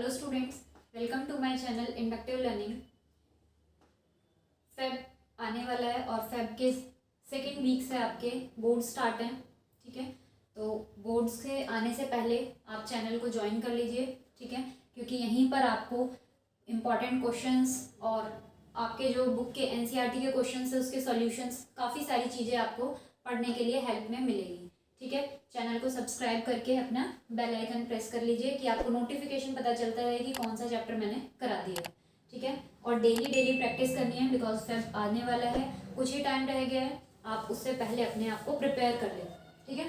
Hello students, welcome to my channel inductive learning. Feb आने वाला है और फेब के सेकेंड वीक से आपके बोर्ड स्टार्ट हैं। ठीक है, तो बोर्ड्स के आने से पहले आप चैनल को ज्वाइन कर लीजिए। ठीक है, क्योंकि यहीं पर आपको इम्पॉर्टेंट क्वेश्चंस और आपके जो बुक के एनसीईआरटी के क्वेश्चंस है उसके सॉल्यूशंस, काफ़ी सारी चीज़ें आपको पढ़ने के लिए हेल्प में मिलेगी। ठीक है, चैनल को सब्सक्राइब करके अपना बेल आइकन प्रेस कर लीजिए कि आपको नोटिफिकेशन पता चलता रहे कि कौन सा चैप्टर मैंने करा दिया है। ठीक है, और डेली प्रैक्टिस करनी है बिकॉज फेब आने वाला है, कुछ ही टाइम रह गया है। आप उससे पहले अपने आप को प्रिपेयर कर लें। ठीक है,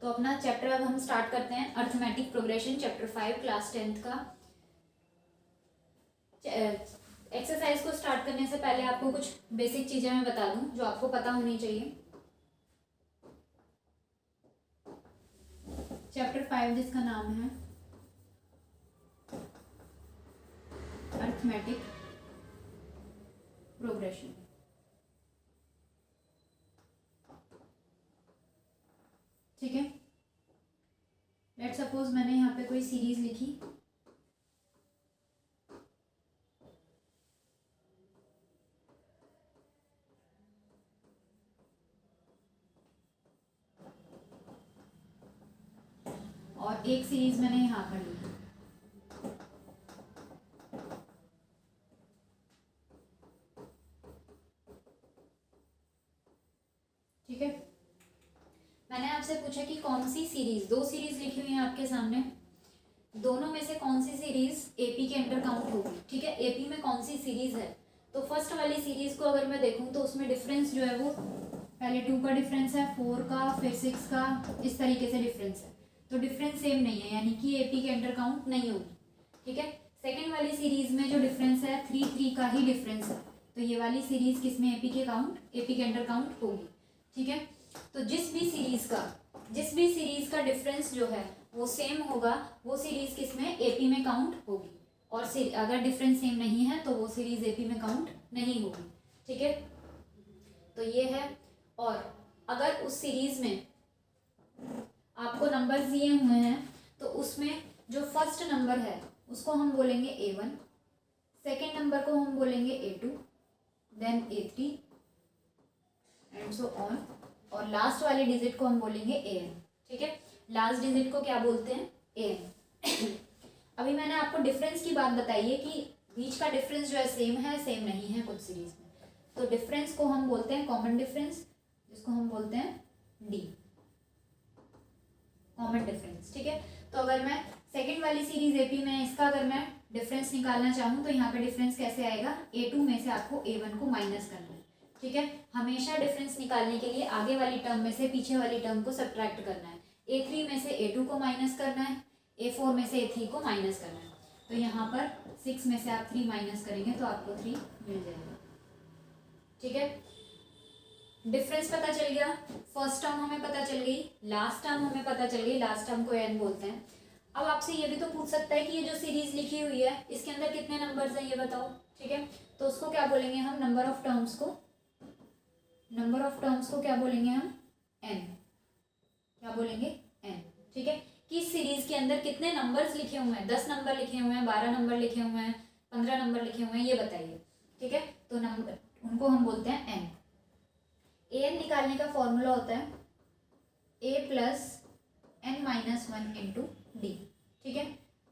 तो अपना चैप्टर अब हम स्टार्ट करते हैं। Arithmetic progression chapter 5 class 10th का। एक्सरसाइज को स्टार्ट करने से पहले आपको कुछ बेसिक चीज़ें मैं बता दूं जो आपको पता होनी चाहिए। चैप्टर 5 जिसका नाम है अर्थमेटिक प्रोग्रेशन। ठीक है, लेट सपोज मैंने यहाँ पे कोई सीरीज लिखी और एक सीरीज मैंने यहाँ पर ली। ठीक है, मैंने आपसे पूछा कि कौन सी सीरीज, दो सीरीज लिखी हुई है आपके सामने, दोनों में से कौन सी सीरीज एपी के अंडर काउंट होगी। ठीक है, एपी में कौन सी सीरीज है, तो फर्स्ट वाली सीरीज को अगर मैं देखूं तो उसमें डिफरेंस जो है वो पहले 2 का डिफरेंस है, 4 का, फिर 6 का, इस तरीके से डिफरेंस है। तो डिफरेंस सेम नहीं है, यानी कि एपी के अंडर काउंट नहीं होगी। ठीक है, सेकेंड वाली सीरीज में जो डिफरेंस है 3 का ही डिफरेंस है, तो ये वाली सीरीज किसमें एपी के अंडर काउंट होगी। ठीक है, तो जिस भी सीरीज का डिफरेंस जो है वो सेम होगा, वो सीरीज किसमें एपी में काउंट होगी, और अगर डिफरेंस सेम नहीं है तो वो सीरीज एपी में काउंट नहीं होगी। ठीक है, तो ये है। और अगर उस सीरीज में आपको नंबर दिए हुए हैं तो उसमें जो फर्स्ट नंबर है उसको हम बोलेंगे A1, सेकेंड नंबर को हम बोलेंगे A2, then A3 and so on, और लास्ट वाले डिजिट को हम बोलेंगे AN। ठीक है, लास्ट डिजिट को क्या बोलते हैं, AN। अभी मैंने आपको डिफरेंस की बात बताई है कि बीच का डिफरेंस जो है सेम नहीं है कुछ सीरीज में, तो डिफरेंस को हम बोलते हैं कॉमन डिफरेंस, जिसको हम बोलते हैं D, कॉमन डिफरेंस। ठीक है, तो अगर मैं सेकेंड वाली सीरीज एपी में इसका अगर मैं डिफरेंस निकालना चाहूँ तो यहाँ पे डिफरेंस कैसे आएगा, A2 में से आपको A1 को माइनस करना है। ठीक है, हमेशा डिफरेंस निकालने के लिए आगे वाली टर्म में से पीछे वाली टर्म को सब्ट्रैक्ट करना है। A3 में से A2 को माइनस करना है, A4 में से A3 को माइनस करना है। तो यहाँ पर 6 में से आप 3 माइनस करेंगे तो आपको 3 मिल जाएगा। ठीक है, डिफरेंस पता चल गया, फर्स्ट टर्म हमें पता चल गई, लास्ट टर्म हमें पता चल गई, लास्ट टर्म को एन बोलते हैं। अब आपसे ये भी तो पूछ सकता है कि ये जो सीरीज लिखी हुई है इसके अंदर कितने नंबर्स हैं ये बताओ। ठीक है, तो उसको क्या बोलेंगे हम, नंबर ऑफ टर्म्स को क्या बोलेंगे हम, एन, क्या बोलेंगे, एन। ठीक है, कि सीरीज के अंदर कितने नंबर्स लिखे हुए हैं, 10 नंबर लिखे हुए हैं, 12 नंबर लिखे हुए हैं, 15 नंबर लिखे हुए हैं, ये बताइए। ठीक है, तो नंबर उनको हम बोलते हैं एन। एन निकालने का फॉर्मूला होता है A plus N minus 1 into D. ठीक है,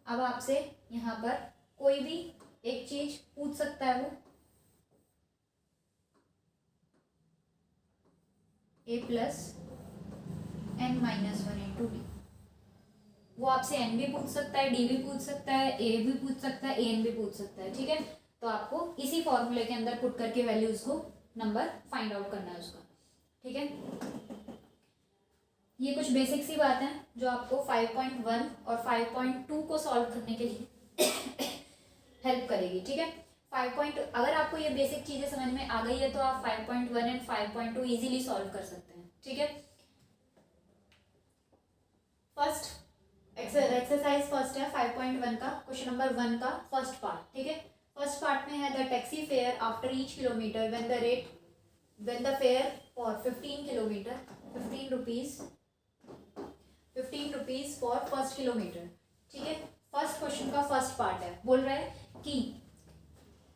अब आपसे यहाँ पर कोई भी एक चीज पूछ सकता है, वो A plus N minus 1 into D. वो आपसे N भी पूछ सकता है, D भी पूछ सकता है, A भी पूछ सकता है, AN भी पूछ सकता है। ठीक है, तो आपको इसी फॉर्मूले के अंदर पुट करके वैल्यूज को नंबर फाइंड आउट करना है उसका। ठीक है, ये कुछ बेसिक सी बात है जो आपको 5.1 और 5.2 को सॉल्व करने के लिए हेल्प करेगी। ठीक है, अगर आपको ये बेसिक चीजें समझ में आ गई है तो आप 5.1 एंड 5.2 इजीली सॉल्व कर सकते हैं। ठीक है, फर्स्ट एक्सरसाइज फर्स्ट है 5.1 का क्वेश्चन नंबर 1 का फर्स्ट पार्ट। ठीक है, फर्स्ट पार्ट में है the taxi fare after each kilometre when the fare for 15 kilometer 15 rupees for first kilometer। ठीक है, फर्स्ट क्वेश्चन फर्स्ट पार्ट है, बोल रहा है कि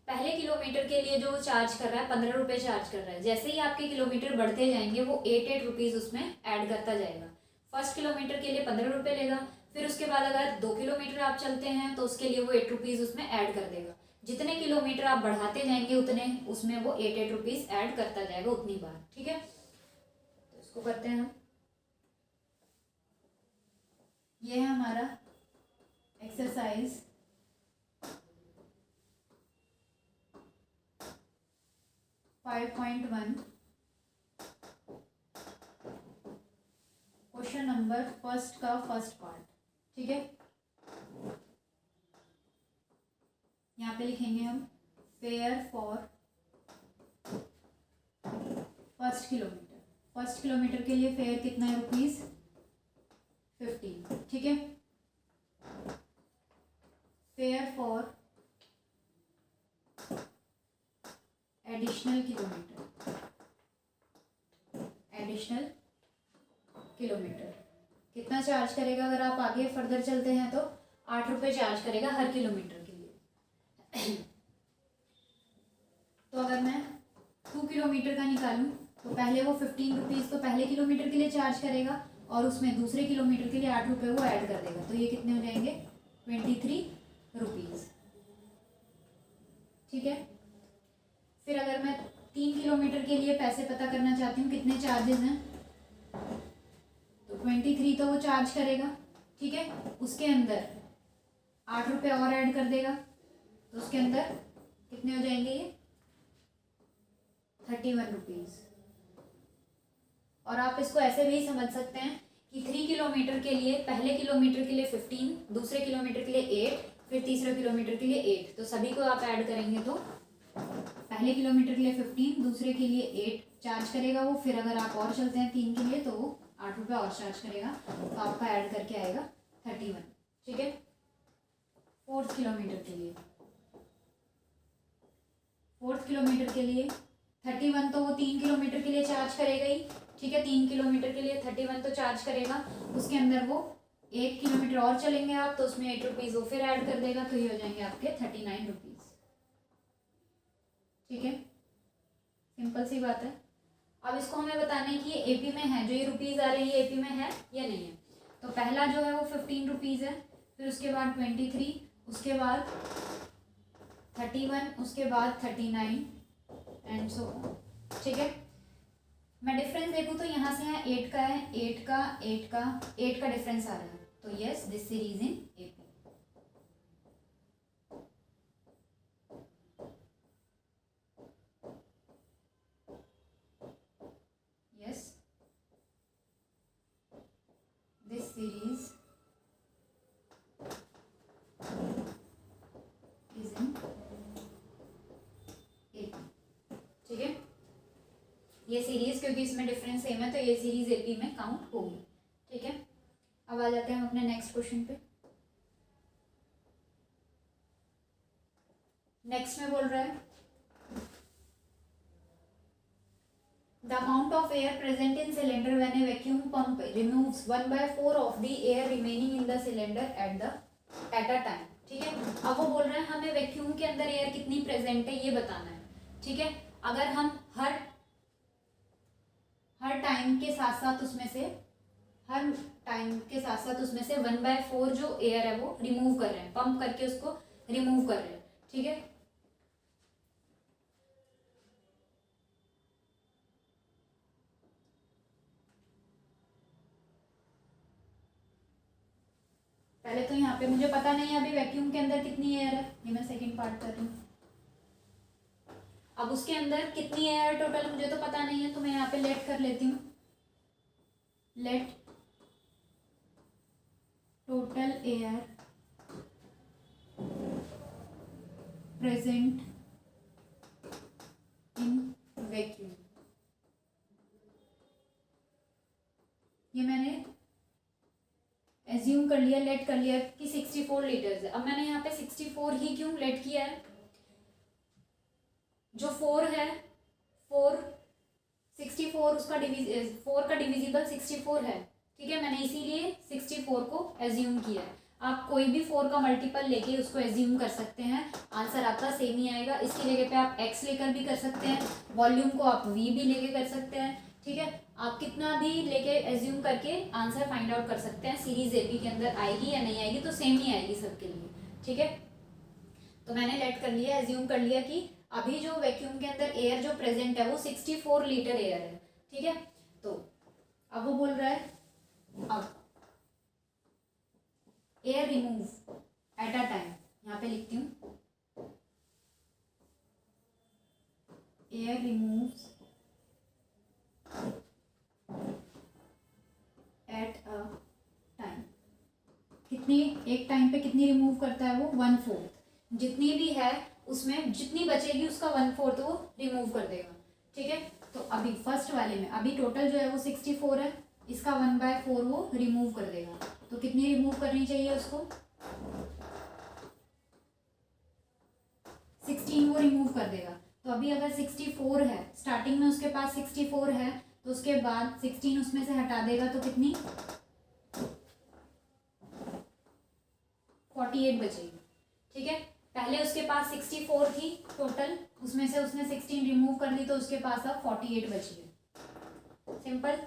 पहले किलोमीटर के लिए जो चार्ज कर रहा है 15 रुपये चार्ज कर रहा है, जैसे ही आपके किलोमीटर बढ़ते जाएंगे वो 8 उसमें ऐड करता जाएगा। फर्स्ट किलोमीटर के लिए 15 रुपये लेगा, फिर उसके बाद अगर 2 किलोमीटर आप चलते हैं तो उसके लिए वो 8 उसमें ऐड कर देगा। जितने किलोमीटर आप बढ़ाते जाएंगे उतने उसमें वो 8 ऐड करता जाएगा उतनी बार। ठीक है, तो इसको करते हैं हम। ये है हमारा एक्सरसाइज 5.1, क्वेश्चन नंबर फर्स्ट का फर्स्ट पार्ट। ठीक है, यहाँ पे लिखेंगे हम fair for first kilometre. First kilometre के लिए फेयर कितना है, ₹15। ठीक है, फेयर फॉर एडिशनल किलोमीटर कितना चार्ज करेगा? अगर आप आगे फर्दर चलते हैं तो 8 रुपये चार्ज करेगा हर किलोमीटर के लिए। तो अगर मैं 2 किलोमीटर का निकालूं तो पहले वो 15 तो पहले किलोमीटर के लिए चार्ज करेगा और उसमें दूसरे किलोमीटर के लिए 8 रुपये वो ऐड कर देगा, तो ये कितने हो जाएंगे, 23 ठीक है। फिर अगर मैं 3 किलोमीटर के लिए पैसे पता करना चाहती हूँ कितने चार्जेस हैं, तो 23 तो वो चार्ज करेगा। ठीक है, उसके अंदर 8 रुपये और ऐड कर देगा, तो उसके अंदर कितने हो जाएंगे, ये 31 और आप इसको ऐसे भी समझ सकते हैं कि 3 किलोमीटर के लिए पहले किलोमीटर के लिए 15, दूसरे किलोमीटर के लिए 8, फिर तीसरे किलोमीटर के लिए 8, तो सभी को आप ऐड करेंगे तो पहले किलोमीटर के लिए 15, दूसरे के लिए 8 चार्ज करेगा वो, फिर अगर आप और चलते हैं 3 के लिए तो वो 8 रुपये और चार्ज करेगा, तो आपका ऐड करके आएगा 31। ठीक है, 4th किलोमीटर के लिए 31 तो वो 3 किलोमीटर के लिए चार्ज करेगा ही। ठीक है, 3 किलोमीटर के लिए 31 तो चार्ज करेगा, उसके अंदर वो 1 किलोमीटर और चलेंगे आप तो उसमें 8 रुपीज़ वो फिर ऐड कर देगा, तो ये हो जाएंगे आपके 39। ठीक है, सिंपल सी बात है। अब इसको हमें बताना है कि ये एपी में है, जो ये रुपीज़ आ रहे हैं ये एपी में है या नहीं है। तो पहला जो है वो 15 रुपीज़ है, फिर उसके बाद 23, उसके बाद 31, उसके बाद 39 एंड सो ऑन। ठीक है, मैं डिफरेंस देखूँ तो यहाँ से यहाँ 8 का है, 8 का डिफरेंस आ रहा है, तो yes this series in AP. Yes this series is in AP. ठीक है, ये सीरीज क्योंकि इसमें डिफरेंस सेम है तो ये सीरीज एपी में काउंट होगी। ठीक है, अब आ जाते हैं हम अपने नेक्स्ट क्वेश्चन पे। नेक्स्ट में बोल रहा है the amount of air present in cylinder when A vacuum pump removes 1/4 of the air remaining in the cylinder at a time. ठीक है, अब वो बोल रहे हैं हमें वैक्यूम के अंदर एयर कितनी प्रेजेंट है ये बताना है। ठीक है, अगर हम हर टाइम के साथ साथ उसमें से 1/4 जो एयर है वो रिमूव कर रहे हैं, पंप करके उसको रिमूव कर रहे हैं। ठीक है, पहले तो यहाँ पे मुझे पता नहीं है अभी वैक्यूम के अंदर कितनी एयर है, ये मैं सेकंड पार्ट कर रही हूँ। अब उसके अंदर कितनी एयर टोटल मुझे तो पता नहीं है, तो मैं यहाँ पे लेट कर लेती हूँ, let total air present in vacuum. ये मैंने एज्यूम कर लिया, लेट कर लिया कि 64 लीटर्स है। अब मैंने यहाँ पे 64 ही क्यों लेट किया है, जो 4 है 64 उसका 4 का डिविजिबल 64 है। ठीक है, मैंने इसीलिए 64 को एज्यूम किया है। आप कोई भी 4 का मल्टीपल लेके उसको एज्यूम कर सकते हैं, आंसर आपका सेम ही आएगा। इसकी जगह पे आप x लेकर भी कर सकते हैं, वॉल्यूम को आप v भी लेके कर सकते हैं, ठीक है। आप कितना भी लेके एज्यूम करके आंसर फाइंड आउट कर सकते हैं। सीरीज एपी के अंदर आएगी या नहीं आएगी, तो सेम ही आएगी सबके लिए, ठीक है। तो मैंने लेट कर लिया, एज्यूम कर लिया कि अभी जो वैक्यूम के अंदर एयर जो प्रेजेंट है वो 64 लीटर एयर है, ठीक है। तो अब वो बोल रहा है अब air remove at a time, यहाँ पे लिखती हूँ air removes at a time. कितनी, एक टाइम पे कितनी रिमूव करता है वो, 1/4। जितनी भी है उसमें जितनी बचेगी उसका 1/4 वो रिमूव कर देगा, ठीक है। तो अभी फर्स्ट वाले में अभी टोटल जो है वो 64 है, इसका 1/4 वो रिमूव कर देगा। तो कितनी रिमूव करनी चाहिए उसको, 16 वो रिमूव कर देगा। तो अभी अगर 64 है, स्टार्टिंग में उसके पास 64 है, तो उसके बाद 16 उसमें से हटा देगा तो कितनी 48 बचेगी, ठीक है। पहले उसके पास 64 थी टोटल, उसमें से उसने 16 रिमूव कर दी तो उसके पास अब 48 बची है, सिंपल,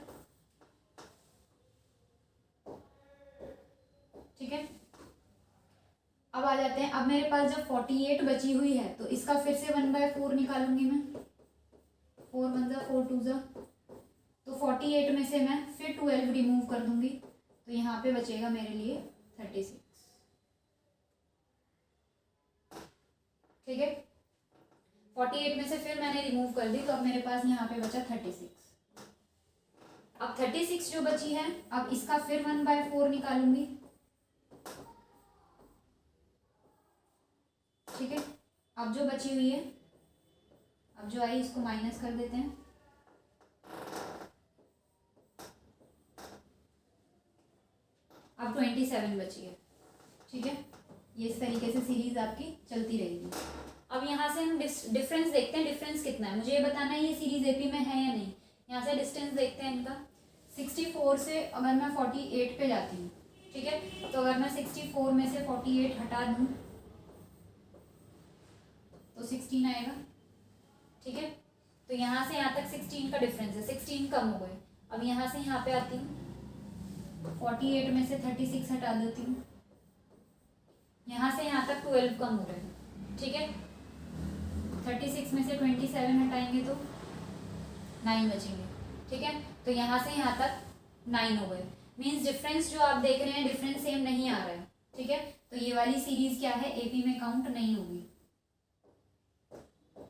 ठीक है। अब आ जाते हैं, अब मेरे पास जब 48 बची हुई है तो इसका फिर से 1/4 निकालूंगी मैं, 4 1 जा 4 2 जा, तो 48 में से मैं फिर 12 रिमूव कर दूंगी, तो यहाँ पे बचेगा मेरे लिए 36, ठीक है। 48 में से फिर मैंने रिमूव कर दी तो अब मेरे पास यहाँ पे बचा 36। अब 36 जो बची है, अब इसका फिर 1/4 निकालूंगी, ठीक है। अब जो बची हुई है, अब जो आई इसको माइनस कर देते हैं, अब 27 बची है, ठीक है। ये इस तरीके से सीरीज आपकी चलती रहेगी। अब यहाँ से हम डिफरेंस देखते हैं, डिफरेंस कितना है मुझे ये बताना है, ये सीरीज एपी में है या नहीं। यहाँ से डिस्टेंस देखते हैं इनका, 64 से अगर मैं 48 पे जाती हूँ, ठीक है, तो अगर मैं 64 में से 48 हटा दूँ तो 16 आएगा, ठीक है। तो यहाँ से यहाँ तक 16 का डिफरेंस है, 16 कम हो गए। अब यहाँ से यहाँ पे आती हूँ, 48 में से 36 हटा देती हूँ, यहाँ से यहाँ तक 12 कम हो गए, ठीक है। 36 में से 27 हटाएंगे तो 9 बचेंगे, ठीक है। तो यहाँ से यहाँ तक 9 हो गए। मीन्स डिफरेंस जो आप देख रहे हैं डिफरेंस सेम नहीं आ रहा है, ठीक है। तो ये वाली सीरीज क्या है, एपी में काउंट नहीं होगी,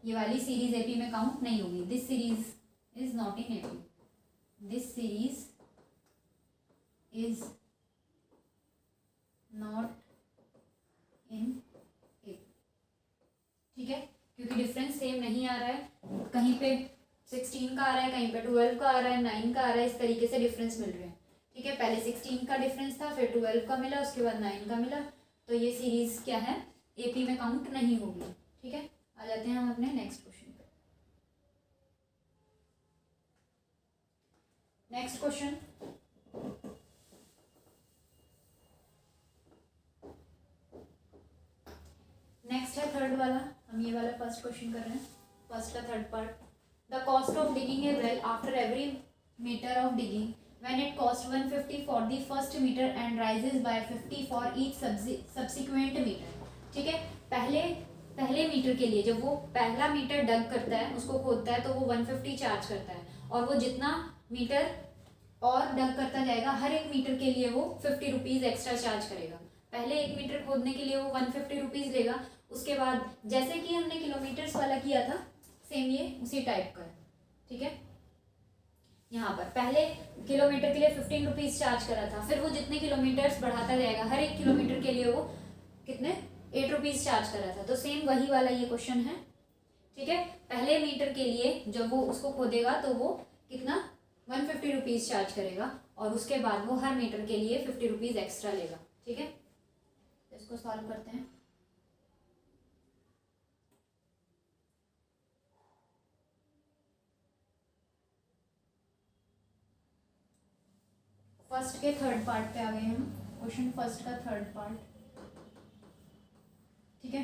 ये वाली सीरीज एपी में काउंट नहीं होगी। This series is not in AP, this series is not in AP, ठीक है। क्योंकि डिफरेंस सेम नहीं आ रहा है, कहीं पे 16 का आ रहा है, कहीं पे 12 का आ रहा है, 9 का आ रहा है, इस तरीके से डिफरेंस मिल रहे हैं, ठीक है। पहले 16 का डिफरेंस था, फिर 12 का मिला, उसके बाद 9 का मिला, तो ये सीरीज क्या है, एपी में काउंट नहीं होगी, ठीक है। आ जाते हैं हम अपने नेक्स्ट क्वेश्चन पे। नेक्स्ट क्वेश्चन, नेक्स्ट है थर्ड वाला, हम ये वाला फर्स्ट क्वेश्चन कर रहे हैं, फर्स्ट का third part. The cost of digging a well after every metre of digging when it cost 150 for the first meter and rises by 50 for each subsequent meter, ठीक है। पहले मीटर के लिए जब वो पहला मीटर डग करता है, उसको खोदता है, तो वो 150 चार्ज करता है, और वो जितना मीटर और डग करता जाएगा हर एक मीटर के लिए वो 50 रुपीज़ एक्स्ट्रा चार्ज करेगा। पहले एक मीटर खोदने के लिए वो 150 रुपीज़ लेगा, उसके बाद जैसे कि हमने किलोमीटर्स वाला किया था सेम ये उसी टाइप का है, ठीक है। यहाँ पर पहले किलोमीटर के लिए 15 रुपीज़ चार्ज करा था, फिर वो जितने किलोमीटर्स बढ़ाता जाएगा हर एक किलोमीटर के लिए वो कितने 8 रुपीज़ चार्ज करा था। तो सेम वही वाला ये क्वेश्चन है, ठीक है। पहले मीटर के लिए जब वो उसको खोदेगा तो वो कितना 150 रुपीज़ चार्ज करेगा, और उसके बाद वो हर मीटर के लिए 50 रुपीज़ एक्स्ट्रा लेगा, ठीक है। इसको सॉल्व करते हैं। फर्स्ट के थर्ड पार्ट पे आ गए हम। क्वेश्चन फर्स्ट का थर्ड पार्ट, ठीक है।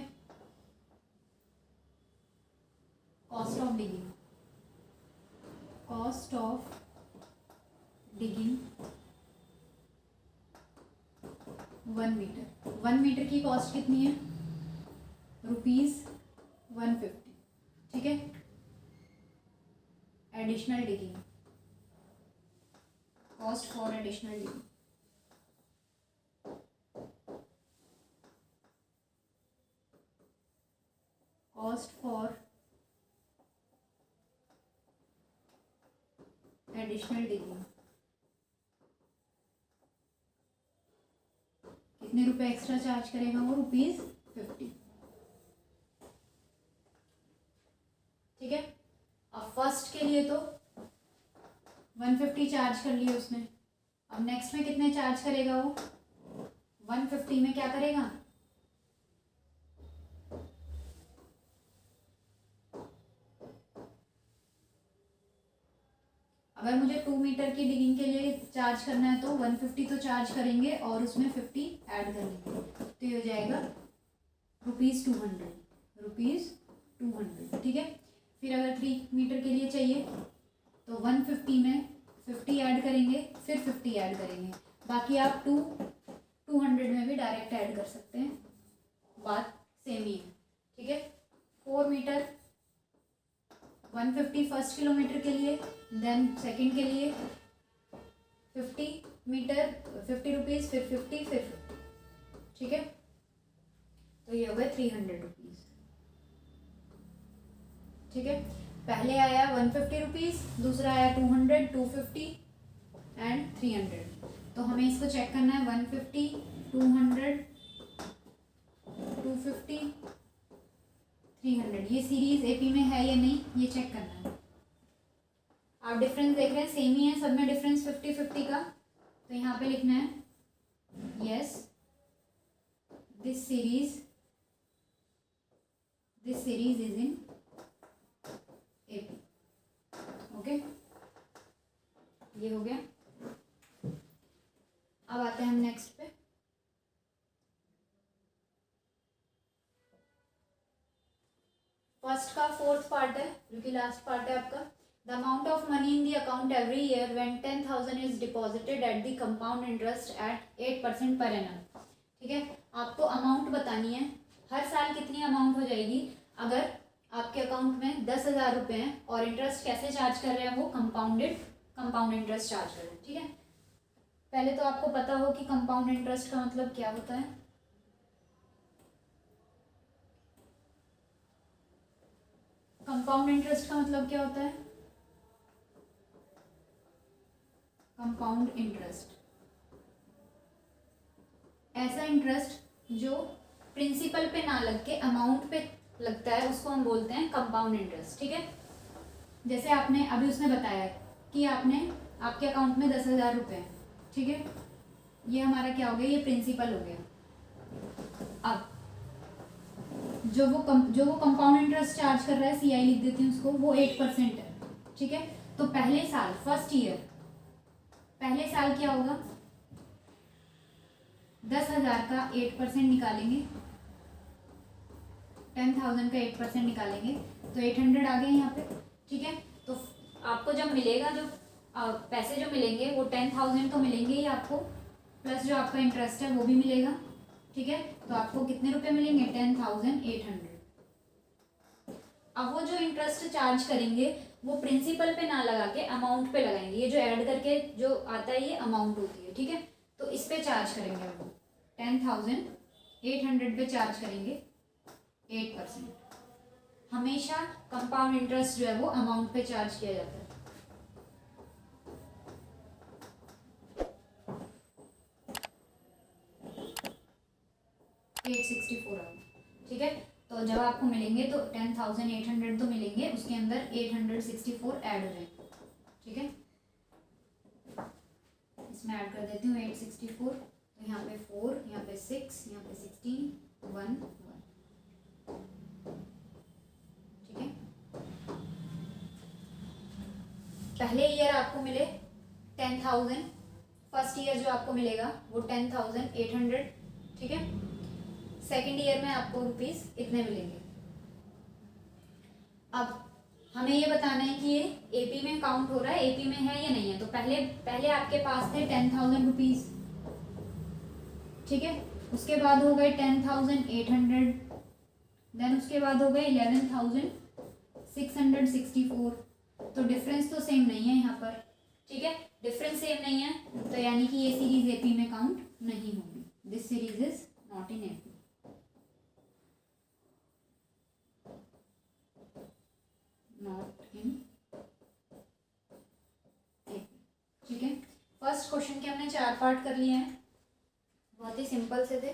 Cost of digging, cost of digging 1 metre, 1 metre की कॉस्ट कितनी है, ₹150, ठीक है। Additional digging, cost for additional digging, cost for additional digging, कितने रुपए एक्स्ट्रा चार्ज करेगा वो, ₹50, ठीक है। अब फर्स्ट के लिए तो 150 चार्ज कर लिए उसने, अब नेक्स्ट में कितने चार्ज करेगा वो, 150 में क्या करेगा, अगर मुझे 2 मीटर की डिगिंग के लिए चार्ज करना है तो 150 तो चार्ज करेंगे और उसमें 50 ऐड करेंगे, तो ये हो जाएगा ₹200, ठीक है। फिर अगर 3 मीटर के लिए चाहिए तो 150 में 50 ऐड करेंगे, फिर 50 ऐड करेंगे, बाकी आप 200 में भी डायरेक्ट ऐड कर सकते हैं, बात सेम ही है, ठीक है। 4 मीटर 150 फर्स्ट किलोमीटर के लिए, देन सेकंड के लिए 50 मीटर ₹50, फिर 50, फिर 50, ठीक है। तो ये हो गए ₹300, ठीक है। पहले आया ₹150, दूसरा आया 200, 250 एंड 300, तो हमें इसको चेक करना है 150, 200, 250, 300, ये सीरीज एपी में है या नहीं ये चेक करना है। आप डिफरेंस देख रहे हैं सेम ही है सब में डिफरेंस 50-50 का, तो यहाँ पे लिखना है yes this series is in AP, okay, ये हो गया। अब आते हैं हम नेक्स्ट पे, फर्स्ट का 4th पार्ट है जो कि लास्ट पार्ट है आपका। The amount of money in the account every year when 10,000 is deposited at the compound interest eight 8% per annum, ठीक है। आपको अमाउंट बतानी है, हर साल कितनी अमाउंट हो जाएगी अगर आपके अकाउंट में 10,000 रुपये हैं और इंटरेस्ट कैसे चार्ज कर रहे हैं, वो कंपाउंड इंटरेस्ट चार्ज कर रहे हैं, ठीक है। पहले तो आपको पता हो कि कंपाउंड इंटरेस्ट का मतलब क्या होता है, कंपाउंड इंटरेस्ट का मतलब क्या होता है, कंपाउंड इंटरेस्ट ऐसा इंटरेस्ट जो प्रिंसिपल पे ना लग के अमाउंट पे लगता है, उसको हम बोलते हैं कंपाउंड इंटरेस्ट, ठीक है। जैसे आपने अभी उसने बताया कि आपके अकाउंट में 10,000 रुपये हैं, ठीक है, ये हमारा क्या हो गया, ये प्रिंसिपल हो गया। अब जो वो कंपाउंड इंटरेस्ट चार्ज कर रहा है, CI लिख देती हूँ उसको, वो 8% है, ठीक है। तो पहले साल फर्स्ट ईयर पहले साल क्या होगा, 10,000 का 8% निकालेंगे, 10,000 का 8% निकालेंगे तो 800 आ गए यहाँ पे, ठीक है। तो आपको जब मिलेगा जो पैसे जो मिलेंगे वो 10,000 तो मिलेंगे ही आपको, प्लस जो आपका इंटरेस्ट है वो भी मिलेगा, ठीक है। तो आपको कितने रुपए मिलेंगे, 10,800। अब वो जो इंटरेस्ट चार्ज करेंगे वो प्रिंसिपल पे ना लगा के अमाउंट पे लगाएंगे, ये जो ऐड करके जो आता है ये अमाउंट होती है, ठीक है। तो इस पे चार्ज करेंगे वो 10,800 पे चार्ज करेंगे 8%। हमेशा कंपाउंड इंटरेस्ट जो है वो अमाउंट पे चार्ज किया जाता है। ठीक है, तो जब आपको मिलेंगे तो 10,800 तो मिलेंगे, उसके अंदर 864 ऐड हो जाएंगे, ठीक है। इसमें ऐड कर देती हूँ 864, तो यहाँ पे 4, यहाँ पे 6, यहाँ पे 16, 1, 1, ठीक है। पहले ईयर आपको मिले 10,000 फर्स्ट ईयर जो आपको मिलेगा वो 10,800, ठीक है। सेकेंड ईयर में आपको रुपीज़ इतने मिलेंगे। अब हमें ये बताना है कि ये एपी में काउंट हो रहा है, एपी में है या नहीं है। तो पहले आपके पास थे 10,000 रुपीज़, ठीक है। उसके बाद हो गए 10,800, देन उसके बाद हो गए 11,664। तो डिफरेंस तो सेम नहीं है यहाँ पर, ठीक है। डिफरेंस सेम नहीं है तो यानी कि ये सीरीज एपी में काउंट नहीं होगी। This series is not in AP. Not in AP, ठीक है। फर्स्ट क्वेश्चन के हमने 4 पार्ट कर लिए हैं, बहुत ही सिंपल से थे।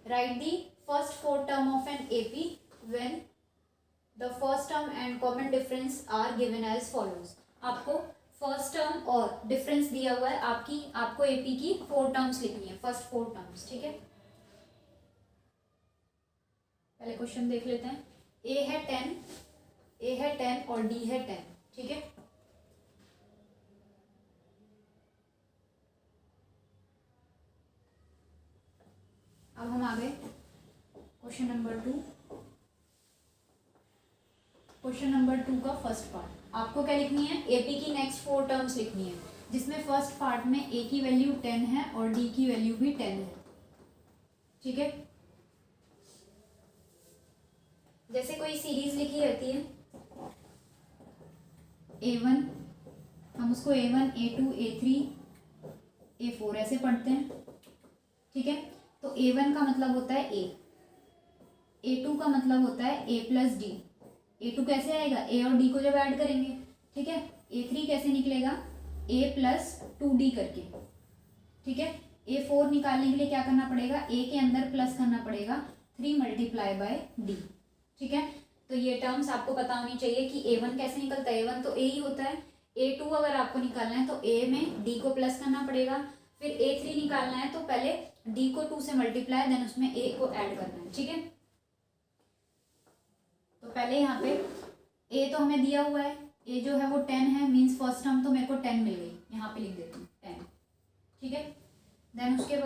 Write the first 4 term of an AP when the first term and common difference are given as follows। आपको फर्स्ट टर्म और डिफरेंस दिया हुआ है, आपको एपी की 4 टर्म्स लिखनी है, फर्स्ट 4 टर्म्स, ठीक है। पहले क्वेश्चन देख लेते हैं। ए है 10 और डी है 10, ठीक है। अब हम आ गए क्वेश्चन नंबर 2। क्वेश्चन नंबर 2 का फर्स्ट पार्ट आपको क्या लिखनी है, एपी की नेक्स्ट 4 टर्म्स लिखनी है, जिसमें फर्स्ट पार्ट में ए की वैल्यू 10 है और डी की वैल्यू भी 10 है, ठीक है। जैसे कोई सीरीज लिखी रहती है A1, हम उसको A1, A2, A3, A4 ऐसे पढ़ते हैं, ठीक है। तो A1 का मतलब होता है A, A2 का मतलब होता है A प्लस डी। A2 कैसे आएगा, A और D को जब ऐड करेंगे, ठीक है। A3 कैसे निकलेगा, A प्लस 2D करके, ठीक है। A4 निकालने के लिए क्या करना पड़ेगा, A के अंदर प्लस करना पड़ेगा 3 मल्टीप्लाई बाय D, ठीक है। तो ये टर्म्स आपको पता होनी चाहिए कि A1 कैसे निकलता है, A1 तो A ही होता है। A2 अगर आपको निकालना है तो A में D को प्लस करना पड़ेगा, फिर A3 निकालना है तो पहले D को 2 से मल्टीप्लाई, देन उसमें A को ऐड करना है, ठीक है। तो पहले यहाँ पे A तो हमें दिया हुआ है, A जो है वो 10 है, मीन्स फर्स्ट टर्म तो मेरे को 10 मिल गई, यहाँ पे लिख देती हूँ 10, ठीक है। देन उसके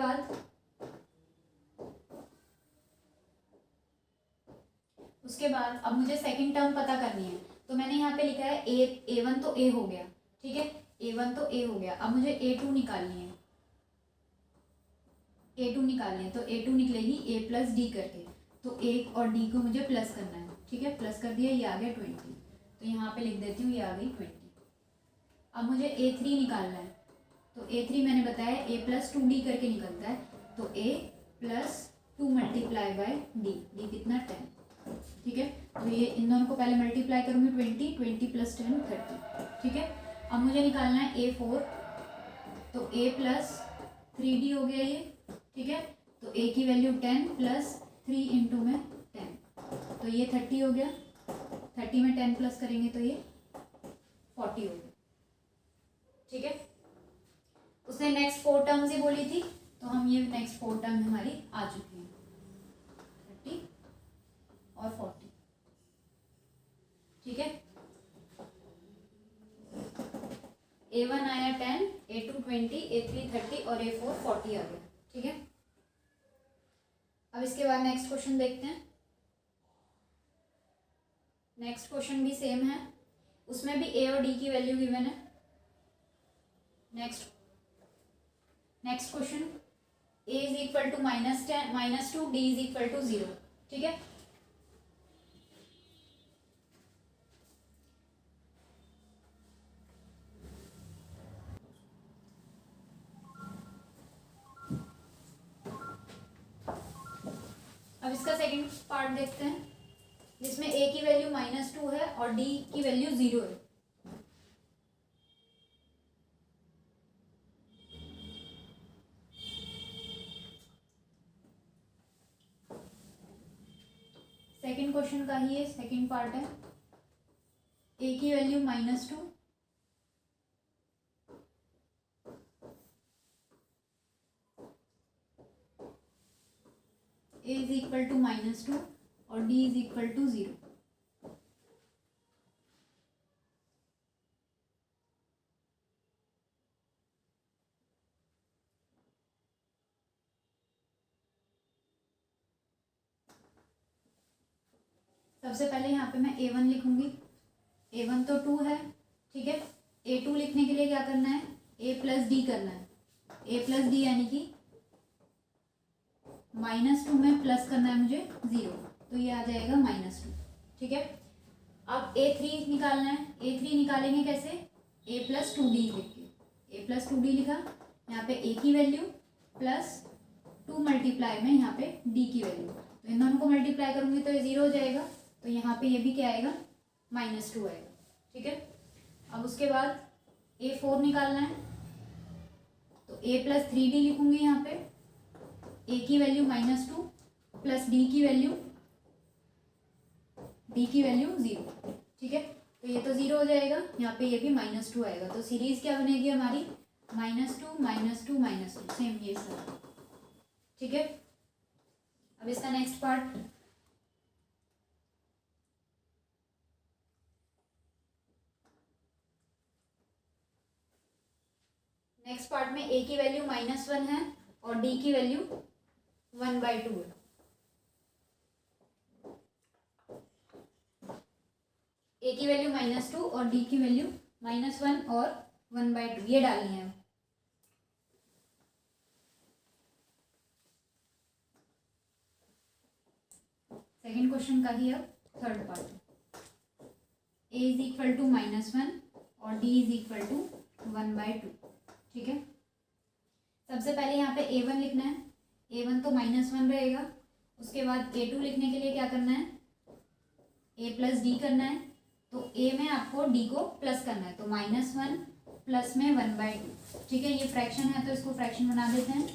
बाद अब मुझे सेकंड टर्म पता करनी है, तो मैंने यहाँ पे लिखा है A1 तो A हो गया, ठीक है। A1 तो A हो गया। अब मुझे A2 निकालनी है, तो A2 निकलेगी A प्लस डी करके, तो A और D को मुझे प्लस करना है, ठीक है। प्लस कर दिया, ये आ गया 20, तो यहाँ पे लिख देती हूँ ये आ गई 20। अब मुझे A3 निकालना है, तो A3 मैंने बताया A प्लस 2D करके निकलता है, तो A plus 2 multiply by D, D कितना 10, ठीक है। तो ये इन दोनों को पहले मल्टीप्लाई करूँगी 20 प्लस 10 30, ठीक है। अब मुझे निकालना है A4, तो A प्लस 3D हो गया ये, ठीक है। तो A की वैल्यू 10 प्लस 3 इंटू में 10, तो ये 30 हो गया। 30 में 10 प्लस करेंगे तो ये 40 हो गया, ठीक है। उसने नेक्स्ट 4 टर्म्स ही बोली थी, तो हम ये नेक्स्ट 4 टर्म हमारी आ चुकी हैं, 30 और 40, ठीक है। A1 आया 10, A2 20, A3 30 और A4 40 आ गया, ठीक है। अब इसके बाद नेक्स्ट क्वेश्चन देखते हैं। नेक्स्ट क्वेश्चन भी सेम है, उसमें भी A और D की वैल्यू गिवन है। Next question, A is equal to -2, D is equal to 0, ठीक है। अब इसका सेकंड पार्ट देखते हैं, जिसमें A की वैल्यू -2 है और D की वैल्यू 0 है। सेकंड क्वेश्चन का ही ये सेकंड पार्ट है। A की value -2, A is equal to -2 और D इज इक्वल टू 0, सबसे पहले यहाँ पे मैं A1 लिखूंगी। A1 तो 2 है, ठीक है। A2 लिखने के लिए क्या करना है, A प्लस डी करना है। A प्लस डी यानी कि -2 में प्लस करना है मुझे 0, तो ये आ जाएगा -2, ठीक है। अब A3 निकालना है। A3 निकालेंगे कैसे, A प्लस 2D लिख के। A प्लस 2D लिखा, यहाँ पे A की वैल्यू प्लस 2 मल्टीप्लाई में यहाँ पे D की वैल्यू, तो इन दोनों को मल्टीप्लाई करूँगी तो ये 0 हो जाएगा, तो यहाँ पे ये भी क्या आएगा, -2 आएगा, ठीक है। अब उसके बाद A4 निकालना है, तो A प्लस 3D लिखूंगी यहाँ पे। A की वैल्यू -2 प्लस D की वैल्यू 0, ठीक है। तो ये तो 0 हो जाएगा, यहाँ पे ये भी -2 आएगा, तो सीरीज क्या बनेगी हमारी, -2 -2 -2, सेम ये सब, ठीक है। अब इसका नेक्स्ट पार्ट, में A की वैल्यू -1 है और D की वैल्यू 1/2 है। A की वैल्यू -2 और D की वैल्यू -1 और 1/2, ये डालनी है। सेकेंड क्वेश्चन का ही अब third part, A is equal to -1 और D इज इक्वल टू 1/2, ठीक है। सबसे पहले यहाँ पे A1 लिखना है। A1 तो -1 रहेगा, उसके बाद A2 लिखने के लिए क्या करना है, A प्लस डी करना है, तो A में आपको D को प्लस करना है, तो -1 प्लस में 1/2, ठीक है। ये फ्रैक्शन है तो इसको फ्रैक्शन बना देते हैं।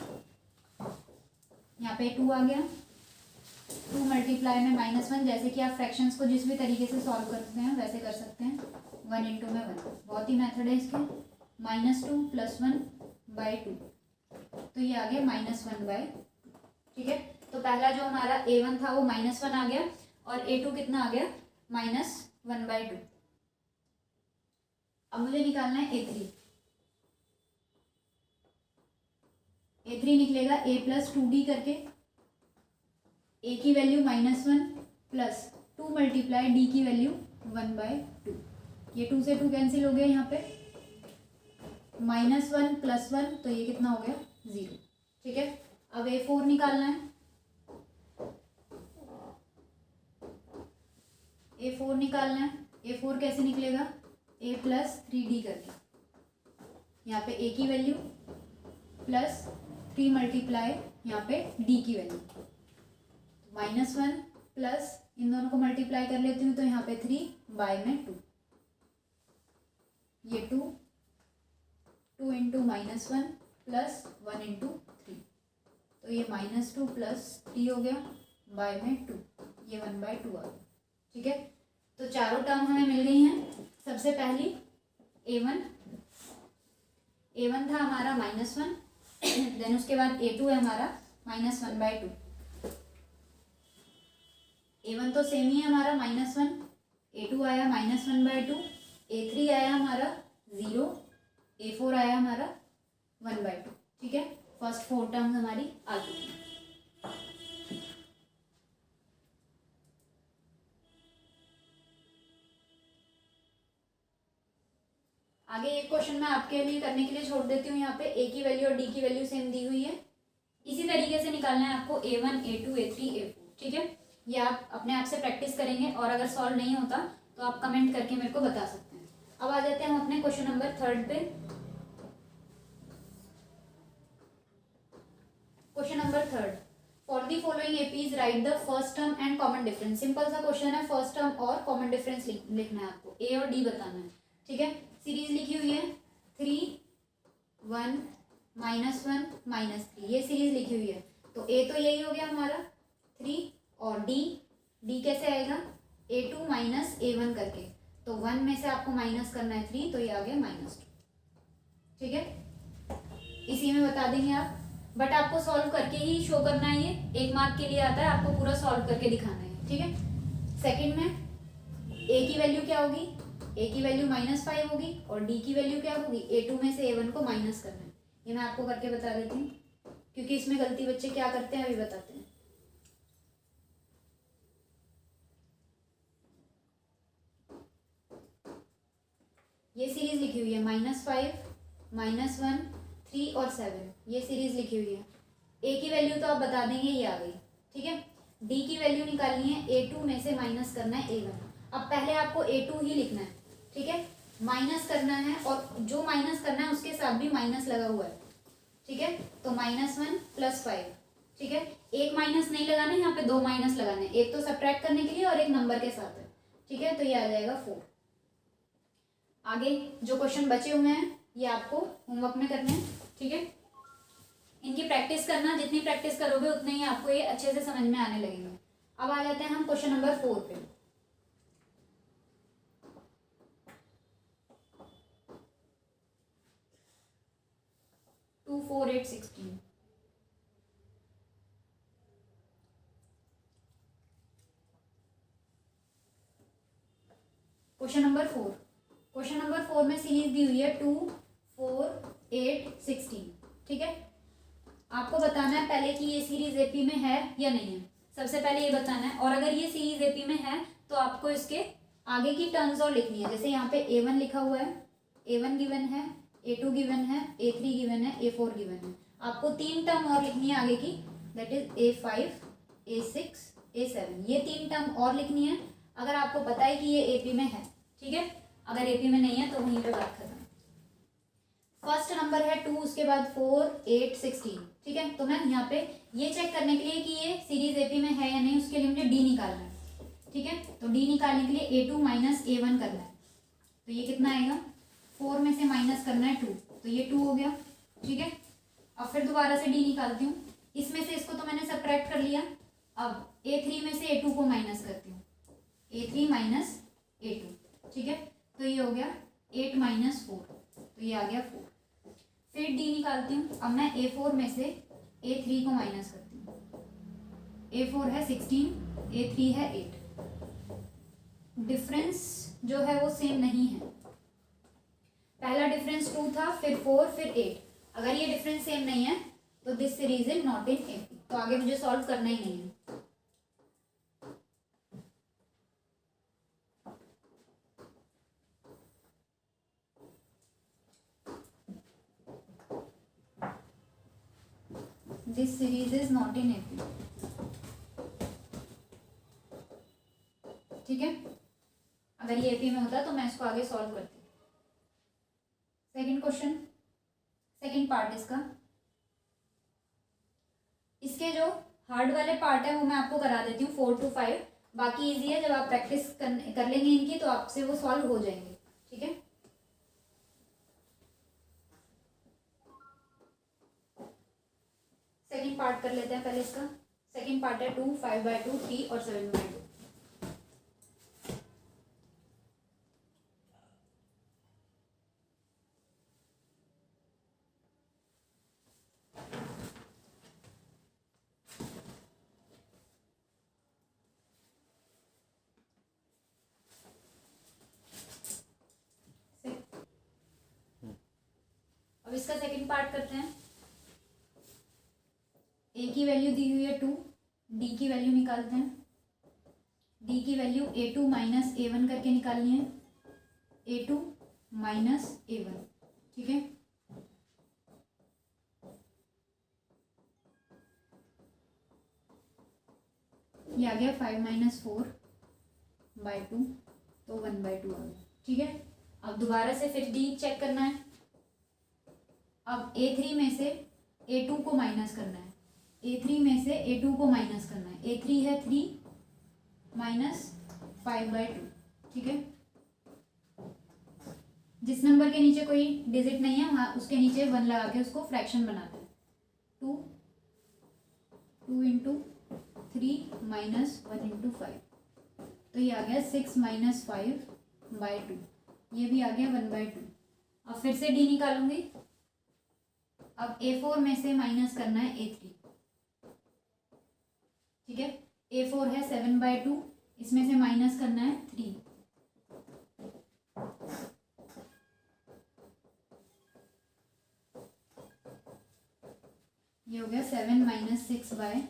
यहाँ पे 2 आ गया, 2 मल्टीप्लाई में -1, जैसे कि आप फ्रैक्शंस को जिस भी तरीके से सॉल्व करते हैं वैसे कर सकते हैं। 1 × में 1, बहुत ही मेथड है इसके। -2 + 1/2, तो ये आ गया -1/2, ठीक है। तो पहला जो हमारा A1 था वो -1 आ गया और A2 कितना आ गया, -1/2। अब मुझे निकालना है A3। A3 निकलेगा A प्लस 2D करके, A की वैल्यू -1 प्लस 2 मल्टीप्लाई D की वैल्यू 1/2। ये 2 से 2 कैंसिल हो गया, यहाँ पे -1 + 1, तो ये कितना हो गया, 0, ठीक है। अब A4 निकालना है। A4 निकालना है, A4 कैसे निकलेगा, A प्लस 3D करके, यहाँ पे A की वैल्यू प्लस 3 मल्टीप्लाई यहाँ पे D की वैल्यू, -1 प्लस इन दोनों को मल्टीप्लाई कर लेती हूँ, तो यहाँ पे 3/2, ये 2 × -1 प्लस 1 × 3, तो ये -2 प्लस 3 हो गया, /2, ये 1/2 आ गया, ठीक है। तो चारों टर्म हमें मिल गई हैं। सबसे पहली A1 था हमारा -1, देन उसके बाद A2 है हमारा -1/2। A1 तो सेम ही है हमारा -1, A2 आया -1/2, A3 आया हमारा 0, A4 आया हमारा 1/2, ठीक है। फर्स्ट 4 टर्म्स हमारी आ चुकी हैं। आगे एक क्वेश्चन मैं आपके लिए करने के लिए छोड़ देती हूँ। यहाँ पे A की वैल्यू और D की वैल्यू सेम दी हुई है, इसी तरीके से निकालना है आपको A1 A2 A3 A4, ठीक है। ये आप अपने आप से प्रैक्टिस करेंगे और अगर सॉल्व नहीं होता तो आप कमेंट करके मेरे को बता सकते हैं। अब आ जाते हैं हम अपने क्वेश्चन नंबर 3 पे। Question number 3, for the following APs right the first term and common difference. Simple सा क्वेश्चन है, फर्स्ट टर्म और कॉमन डिफरेंस लिखना है आपको, ए और डी बताना है, ठीक है। सीरीज लिखी हुई है 3 1 -1 -3, ये सीरीज लिखी हुई है। तो ए तो यही हो गया हमारा 3 और डी कैसे आएगा, A2 - A1 करके, तो 1 में से आपको माइनस करना है 3, तो ये आ गया -2, ठीक है। इसी में बता देंगे आप, बट आपको सॉल्व करके ही शो करना है, ये 1 मार्क के लिए आता है, आपको पूरा सॉल्व करके दिखाना है, ठीक है। सेकंड में A की वैल्यू क्या होगी, A की वैल्यू -5 होगी और D की वैल्यू क्या होगी, A2 में से A1 को माइनस करना है। ये मैं आपको करके बता देती हूँ, क्योंकि इसमें गलती बच्चे क्या करते हैं अभी बताते हैं। ये सीरीज लिखी हुई है -5, -1, 3 और 7, ये सीरीज लिखी हुई है। ए की वैल्यू तो आप बता देंगे, ये आ गई, ठीक है। डी की वैल्यू निकालनी है, A2 में से माइनस करना है A1। अब पहले आपको A2 ही लिखना है, ठीक है, माइनस करना है, और जो माइनस करना है उसके साथ भी माइनस लगा हुआ है, ठीक है। तो -1 + 5, ठीक है। एक माइनस नहीं लगाना है, यहाँ पे दो माइनस लगाने हैं, एक तो सब्ट्रैक्ट करने के लिए और एक नंबर के साथ है, ठीक है। तो ये आ जाएगा 4। आगे जो क्वेश्चन बचे हुए हैं ये आपको होमवर्क में करने हैं, ठीक है। इनकी प्रैक्टिस करना, जितनी प्रैक्टिस करोगे उतने ही आपको ये अच्छे से समझ में आने लगेंगे। अब आ जाते हैं हम क्वेश्चन नंबर 4 पे। Two, 4, 8, 16। Question number 4, question number 4 में सीरीज दी हुई है 2, 4, 8, 16, ठीक है। आपको बताना है पहले कि ये सीरीज एपी में है या नहीं है, सबसे पहले ये बताना है। और अगर ये सीरीज एपी में है तो आपको इसके आगे की टर्म्स और लिखनी है। जैसे यहाँ पे A1 लिखा हुआ है, A1 गिवन है, A2 गिवन है, A3 गिवन है, A4 गिवन है। आपको 3 टर्म और लिखनी है आगे की, that is A5, A6, A7, ये 3 टर्म और लिखनी है अगर आपको पता है कि ये एपी में है, ठीक है। अगर एपी में नहीं है तो वहीं पे बात खत्म। फर्स्ट नंबर है 2, उसके बाद 4, 8, 16, ठीक है। तो मैं यहाँ पे ये चेक करने के लिए कि ये सीरीज एपी में है या नहीं, उसके लिए मुझे डी निकालना है, ठीक है। तो डी निकालने के लिए A2 - A1 करना है। तो ये कितना आएगा, 4 में से माइनस करना है 2, तो ये 2 हो गया, ठीक है। अब फिर दोबारा से डी निकालती हूँ, इसमें से इसको तो मैंने सब्ट्रैक्ट कर लिया। अब A3 में से A2 को माइनस करती हूँ, A3 - A2, ठीक है। तो ये हो गया 8 - 4, तो ये आ गया 4। फिर डी निकालती हूँ। अब मैं A4 में से A3 को माइनस करती हूँ। A4 है 16, A3 है 8। डिफरेंस जो है वो सेम नहीं है। पहला डिफरेंस 2 था, फिर 4, फिर 8। अगर ये डिफरेंस सेम नहीं है तो this series is not in AP, तो आगे मुझे सॉल्व करना ही नहीं है। This series is not in AP, ठीक है। अगर ये एपी में होता तो मैं इसको आगे सॉल्व करती। सेकंड क्वेश्चन, सेकंड पार्ट इसका, इसके जो हार्ड वाले पार्ट है वो मैं आपको करा देती हूँ 4 to 5। बाकी इजी है, जब आप प्रैक्टिस कर लेंगे इनकी तो आपसे वो सॉल्व हो जाएंगे, ठीक है। सेकंड पार्ट कर लेते हैं पहले इसका। सेकंड पार्ट है 2, 5/2, 3 और 7/2। अब इसका सेकंड पार्ट करते हैं। ए की वैल्यू दी हुई है 2, डी की वैल्यू निकालते हैं। डी की वैल्यू A2 - A1 करके निकालनी है, A2 - A1, ठीक है। ये आ गया 5 - 4/2, तो 1/2 आ गया, ठीक है। अब दोबारा से फिर डी चेक करना है। अब A3 में से A2 को माइनस करना है, A3 में से A2 को माइनस करना है। A3 है 3 - 5/2, ठीक है। जिस नंबर के नीचे कोई डिजिट नहीं है वहाँ उसके नीचे 1 लगा के उसको फ्रैक्शन बनाते हैं। 2 × 3 - 1 × 5, तो ये आ गया 6 - 5/2, ये भी आ गया 1/2। अब फिर से डी निकालूंगी। अब A4 में से माइनस करना है A3, ठीक है। A4 है 7/2, इसमें से माइनस करना है 3, ये हो गया 7 - 6/2,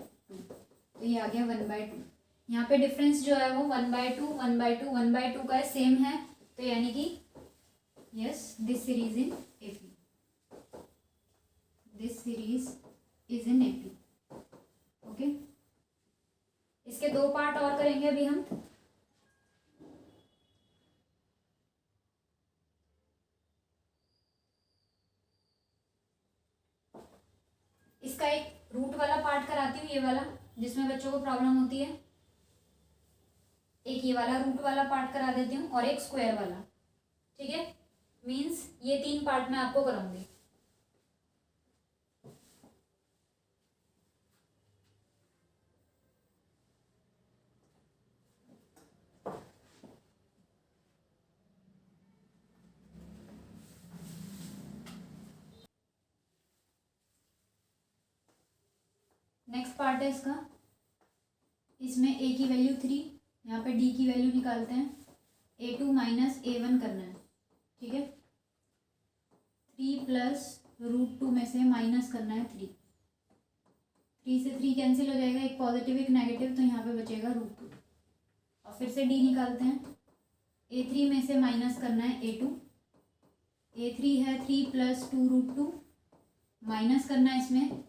तो ये आ गया 1/2। यहाँ पे डिफरेंस जो है वो 1/2, 1/2, 1/2 का सेम है, तो यानी कि Yes, this series in AP. This series is in AP. Okay. इसके दो पार्ट और करेंगे अभी हम. इसका एक रूट वाला पार्ट कराती हूँ, ये वाला जिसमें बच्चों को प्रॉब्लम होती है. एक ये वाला रूट वाला पार्ट करा देती हूँ और एक स्क्वायर वाला. ठीक है, मीन्स ये 3 पार्ट मैं आपको कराऊंगी. नेक्स्ट पार्ट है इसका. इसमें a की वैल्यू 3, यहाँ पे d की वैल्यू निकालते हैं. a2 माइनस a1 करना है. ठीक है, 3 प्लस √2 में से माइनस करना है 3. 3 से 3 कैंसिल हो जाएगा, एक पॉजिटिव एक नेगेटिव, तो यहाँ पे बचेगा √2. और फिर से d निकालते हैं. a3 में से माइनस करना है a2. a3 है 3 प्लस 2√2, माइनस करना है. इसमें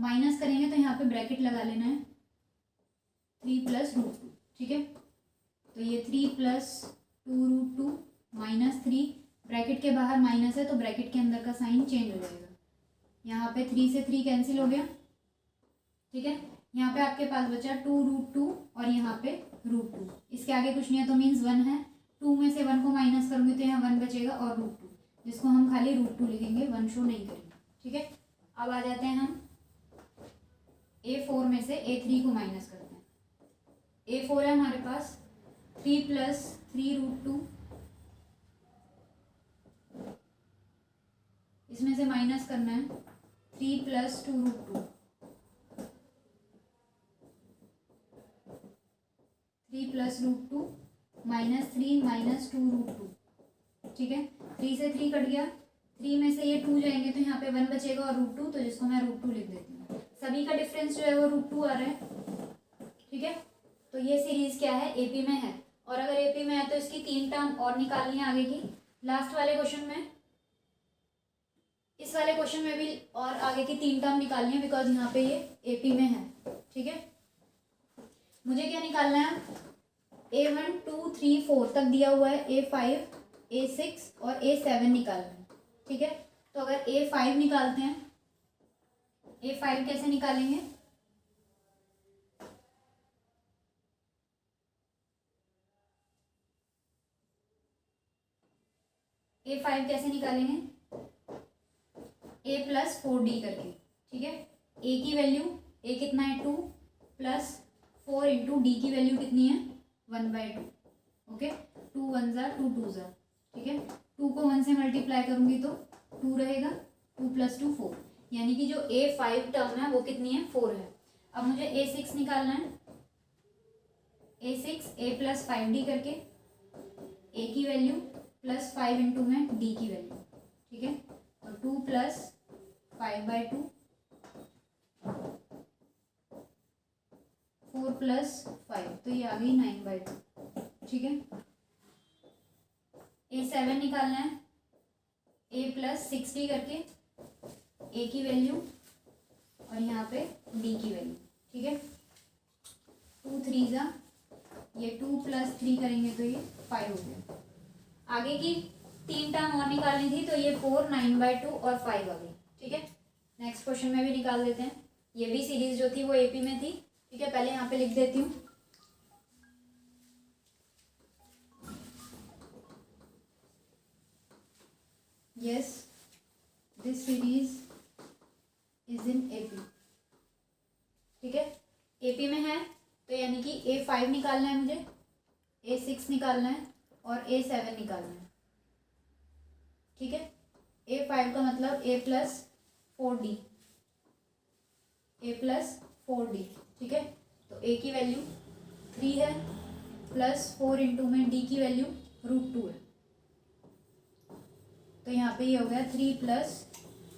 माइनस करेंगे तो यहाँ पे ब्रैकेट लगा लेना है. 3 प्लस √2. ठीक है, तो ये 3 प्लस 2√2 माइनस 3, ब्रैकेट के बाहर माइनस है तो ब्रैकेट के अंदर का साइन चेंज हो जाएगा. यहाँ पे 3 से 3 कैंसिल हो गया. ठीक है, यहाँ पे आपके पास बचा 2√2 और यहाँ पे √2. इसके आगे कुछ नहीं है तो मीन्स 1 है. 2 में से 1 को माइनस करूँगी तो यहाँ 1 बचेगा और √2, जिसको हम खाली √2 लिखेंगे, 1 शो नहीं करेंगे. ठीक है, अब आ जाते हैं हम a4 में से a3 को माइनस करते हैं. a4 है हमारे पास 3 प्लस 3√2, इसमें से माइनस करना है 3 प्लस 2√2. 3 plus √2 minus 3 minus 2√2. ठीक है, 3 से 3 कट गया. 3 में से ये 2 जाएंगे तो यहाँ पे 1 बचेगा और √2, तो जिसको मैं √2 लिख देती हूँ. सभी का डिफरेंस जो है वो √2 आ रहा है. ठीक है, तो ये सीरीज क्या है, एपी में है. और अगर एपी में है तो इसकी 3 टर्म और निकालनी है आगे की. लास्ट वाले क्वेश्चन में, इस वाले क्वेश्चन में भी और आगे की 3 टर्म निकालनी है, बिकॉज यहाँ पे ये एपी में है. ठीक है, मुझे क्या निकालना है, a1 2 3 4 तक दिया हुआ है, a5 a6 और a7 निकालना है. ठीक है, तो अगर a5 निकालते हैं, a5 कैसे निकालेंगे, a5 कैसे निकालेंगे, a प्लस 4d करके. ठीक है, a की वैल्यू, a कितना है 2 प्लस 4 इंटू डी की वैल्यू कितनी है 1/2. ओके, 2 1 ज़ा 2 2 ज़ा. ठीक है, 2 को 1 से मल्टीप्लाई करूंगी तो 2 रहेगा. 2 प्लस 2 4, यानी कि जो a5 टर्म है वो कितनी है 4 है. अब मुझे a6 निकालना है. a6 a प्लस 5d करके, a की वैल्यू प्लस 5 इंटू में d की वैल्यू. ठीक है, तो 2 प्लस 5/2, 4 प्लस 5, तो ये आ गई 9/2. ठीक है, a7 निकालना है. a प्लस 6d करके, a की वैल्यू और यहाँ पे d की वैल्यू. ठीक है, 2 3 ज़ा, ये 2 प्लस 3 करेंगे तो ये 5 हो गया. आगे की 3 टर्म और निकालनी थी तो ये 4 9/2 और 5 आ गई. ठीक है, नेक्स्ट क्वेश्चन में भी निकाल देते हैं. ये भी सीरीज जो थी वो एपी में थी. ठीक है, पहले यहाँ पे लिख देती हूँ. Yes, this series is in AP. ठीक है, एपी में है तो यानी कि a5 निकालना है मुझे, a6 निकालना है और a7 निकालना है. ठीक है, a5 का मतलब a plus 4d, a plus 4d. ठीक है, तो a की वैल्यू 3 है प्लस 4 इंटू में d की वैल्यू √2 है. तो यहाँ पे ये हो गया 3 प्लस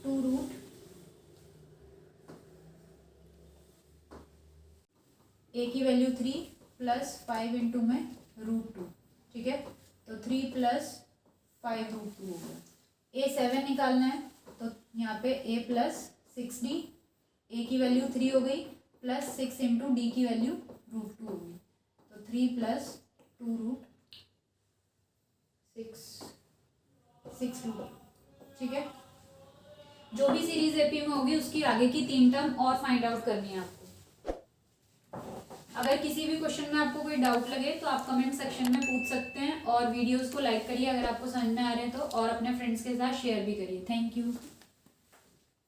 2 a की वैल्यू 3 प्लस 5 इंटू में √2. ठीक है, तो 3 प्लस 5√2 हो गया। A7 निकालना है तो यहाँ पे A प्लस 6D, A की वैल्यू 3 हो गई, प्लस 6 इंटू D की वैल्यू √2 हो गई, तो 3 प्लस 2√6 ठीक है। जो भी सीरीज एपी में होगी उसकी आगे की 3 टर्म और फाइंड आउट करनी है आपको। अगर किसी भी क्वेश्चन में आपको कोई डाउट लगे तो आप कमेंट सेक्शन में पूछ सकते हैं, और वीडियोस को लाइक करिए अगर आपको समझ में आ रहे हैं तो, और अपने फ्रेंड्स के साथ शेयर भी करिए। Thank you.